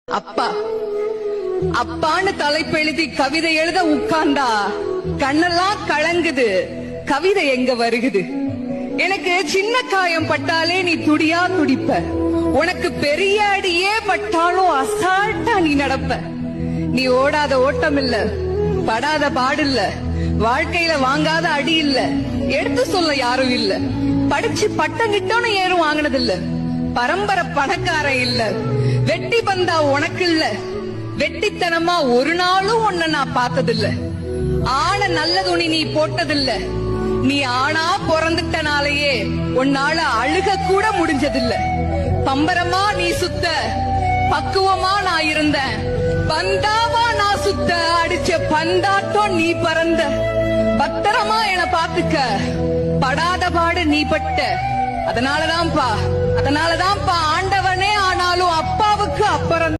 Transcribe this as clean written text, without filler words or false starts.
அப்பா அப்பான்னு தலைப்பெழுதி கவிதை எழுத உட்கார்ந்தா கண்ணெல்லாம் கலங்குது. கவிதை எங்க வருகுது? எனக்கு சின்ன காயம் பட்டாலே நீ துடியா துடிப்ப. உனக்கு பெரிய அடியே பட்டாலும் அசால்ட்டா நீ நடப்ப. நீ ஓடாத ஓட்டம் இல்ல, படாத பாடு இல்ல, வாழ்க்கையில வாங்காத அடி இல்ல, எடுத்து சொல்ல யாரும் இல்ல. படிச்சு பட்டம் கிட்டோன்னு ஏறும் வாங்கினது இல்ல. பரம்பரை பணக்காரன் இல்ல. வெட்டி பந்தா உனக்கு இல்ல. வெட்டித்தனமா ஒரு நாளும் உன்னை நான் பார்த்ததில்ல. ஆன நல்ல துணி நீ போட்டதில்ல. நீ ஆனா பிறந்துட்டனாலேயே உன்னால அழுக கூட முடிஞ்சதில்ல. பம்பரமா நீ சுத்த, பக்குவமா நான் இருந்தேன். பந்தாவா நான் சுத்த, அடிச்ச பந்தாட்டம் நீ பறந்த. பத்திரமா என பாத்துக்க, படாத பாடு நீ பட்ட. அதனாலதான்ப்பா ஆண்டவனே ஆனாலும் அப்பாவுக்கு அப்புறம்